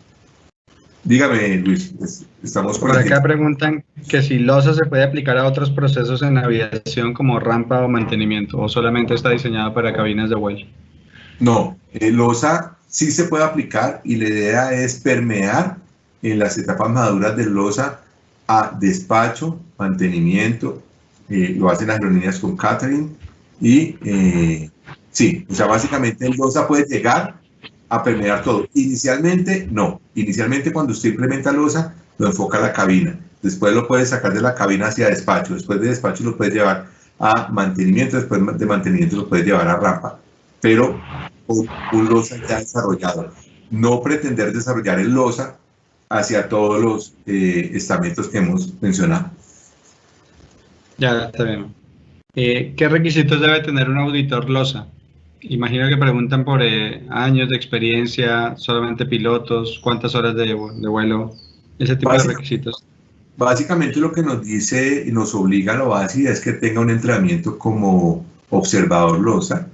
Dígame, Luis, estamos por acá preguntan que si LOSA se puede aplicar a otros procesos en aviación como rampa o mantenimiento, o solamente está diseñado para cabinas de vuelo. No, LOSA sí se puede aplicar y la idea es permear en las etapas maduras del LOSA a despacho, mantenimiento, lo hacen las aerolíneas con catering y sí, o sea, básicamente el LOSA puede llegar a permear todo. Inicialmente, no. Inicialmente, cuando usted implementa LOSA, lo enfoca a la cabina. Después lo puede sacar de la cabina hacia despacho. Después de despacho lo puede llevar a mantenimiento. Después de mantenimiento lo puede llevar a rampa. Pero un LOSA ya desarrollado. No pretender desarrollar el LOSA hacia todos los estamentos que hemos mencionado. Ya, está bien. ¿Qué requisitos debe tener un auditor LOSA? Imagino que preguntan por años de experiencia, solamente pilotos, cuántas horas de vuelo, ese tipo de requisitos. Básicamente lo que nos dice y nos obliga a lo básico es que tenga un entrenamiento como observador LOSA.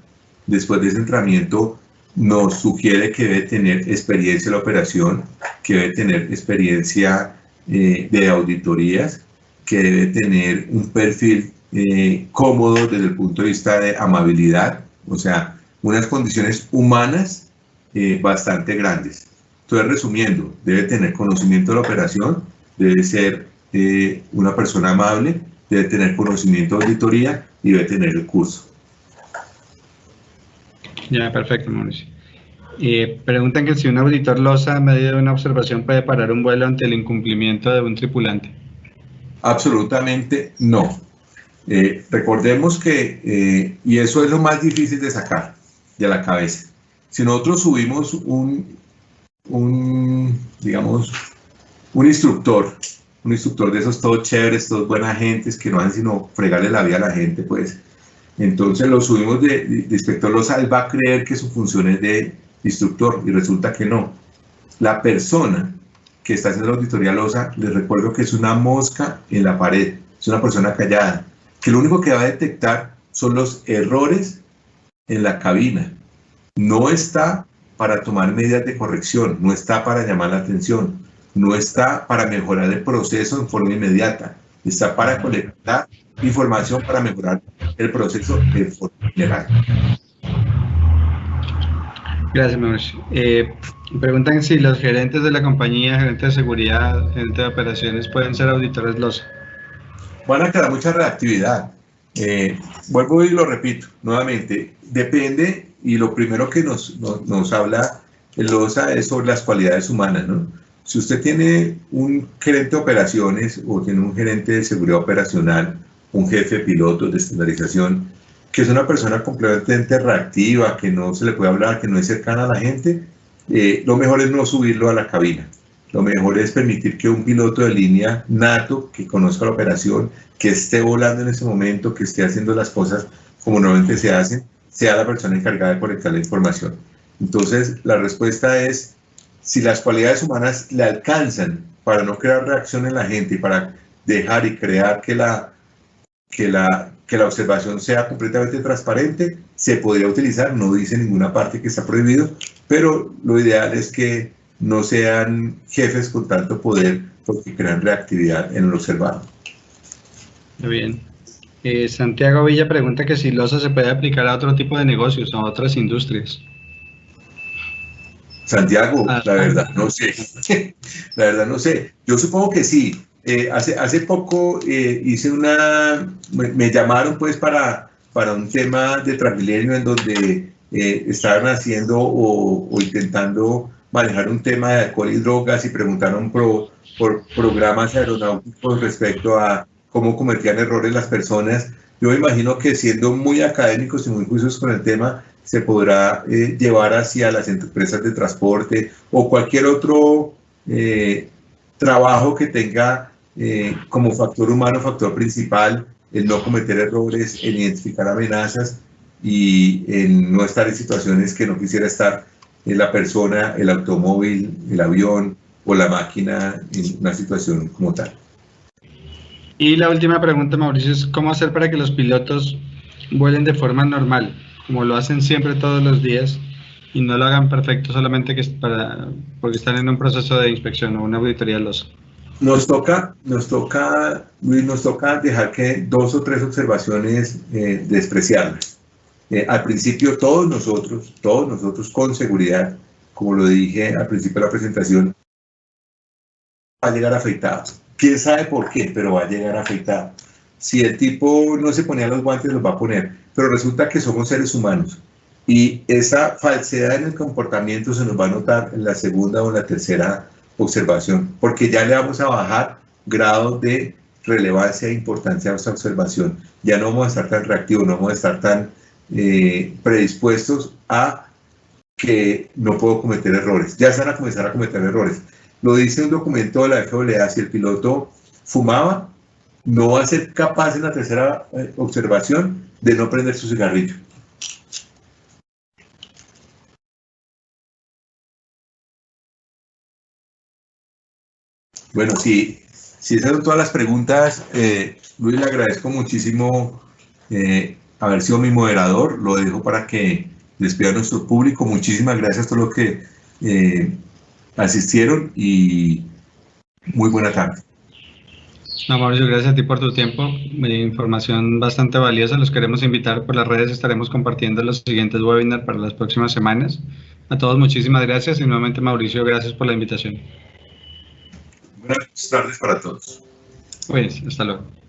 Después de ese entrenamiento nos sugiere que debe tener experiencia en la operación, que debe tener experiencia de auditorías, que debe tener un perfil cómodo desde el punto de vista de amabilidad, o sea, unas condiciones humanas bastante grandes. Entonces, resumiendo, debe tener conocimiento de la operación, debe ser una persona amable, debe tener conocimiento de auditoría y debe tener el curso. Ya, perfecto, Mauricio. Preguntan que si un auditor LOSA a medida de una observación puede parar un vuelo ante el incumplimiento de un tripulante. Absolutamente no. Recordemos que, y eso es lo más difícil de sacar de la cabeza, si nosotros subimos digamos, un instructor de esos todos chéveres, todos buenas gentes que no hacen sino fregarle la vida a la gente, pues, entonces lo subimos de inspector LOSA, él va a creer que su función es de instructor y resulta que no. La persona que está haciendo la auditoría LOSA, les recuerdo que es una mosca en la pared, es una persona callada, que lo único que va a detectar son los errores en la cabina. No está para tomar medidas de corrección, no está para llamar la atención, no está para mejorar el proceso en forma inmediata, está para colectar información para mejorar el proceso de forma general. Gracias, Mauricio. Preguntan si los gerentes de la compañía, gerentes de seguridad, gerentes de operaciones, pueden ser auditores LOSA. Van a quedar mucha reactividad. Vuelvo y lo repito nuevamente, depende, y lo primero que nos habla el LOSA es sobre las cualidades humanas, ¿no? Si usted tiene un gerente de operaciones o tiene un gerente de seguridad operacional, un jefe de pilotos de estandarización, que es una persona completamente reactiva, que no se le puede hablar, que no es cercana a la gente, lo mejor es no subirlo a la cabina. Lo mejor es permitir que un piloto de línea nato, que conozca la operación, que esté volando en ese momento, que esté haciendo las cosas como normalmente se hacen, sea la persona encargada de conectar la información. Entonces, la respuesta es, si las cualidades humanas le alcanzan para no crear reacción en la gente y para dejar y crear que la observación sea completamente transparente, se podría utilizar, no dice en ninguna parte que está prohibido, pero lo ideal es que no sean jefes con tanto poder porque crean reactividad en el observado. Muy bien. Santiago Villa pregunta que si LOSA se puede aplicar a otro tipo de negocios, a otras industrias. Santiago, la verdad no sé. La verdad no sé. Yo supongo que sí. Hace poco hice me llamaron pues para un tema de Transmilenio en donde estaban haciendo o intentando manejar un tema de alcohol y drogas y preguntaron por programas aeronáuticos respecto a cómo cometían errores las personas. Yo me imagino que siendo muy académicos y muy juiciosos con el tema, se podrá llevar hacia las empresas de transporte o cualquier otro trabajo que tenga como factor humano, factor principal, el no cometer errores, en identificar amenazas y en no estar en situaciones que no quisiera estar la persona, el automóvil, el avión o la máquina en una situación como tal. Y la última pregunta, Mauricio, es ¿cómo hacer para que los pilotos vuelen de forma normal, como lo hacen siempre todos los días, y no lo hagan perfecto solamente porque están en un proceso de inspección o una auditoría LOSA? Nos toca, Luis, dejar que 2 o 3 observaciones despreciarlas. Al principio todos nosotros con seguridad, como lo dije al principio de la presentación, va a llegar afeitado. ¿Quién sabe por qué? Pero va a llegar afeitado. Si el tipo no se ponía los guantes, los va a poner. Pero resulta que somos seres humanos. Y esa falsedad en el comportamiento se nos va a notar en la segunda o en la tercera observación, porque ya le vamos a bajar grado de relevancia e importancia a esa observación. Ya no vamos a estar tan reactivos, no vamos a estar tan predispuestos a que no puedo cometer errores. Ya se van a comenzar a cometer errores. Lo dice un documento de la FAA, si el piloto fumaba, no va a ser capaz en la tercera observación de no prender su cigarrillo. Bueno, si esas son todas las preguntas, Luis, le agradezco muchísimo haber sido mi moderador. Lo dejo para que despida a nuestro público. Muchísimas gracias a todos los que asistieron y muy buena tarde. No, Mauricio, gracias a ti por tu tiempo. Información bastante valiosa. Los queremos invitar por las redes. Estaremos compartiendo los siguientes webinars para las próximas semanas. A todos, muchísimas gracias. Y nuevamente, Mauricio, gracias por la invitación. Buenas tardes para todos. Pues, hasta luego.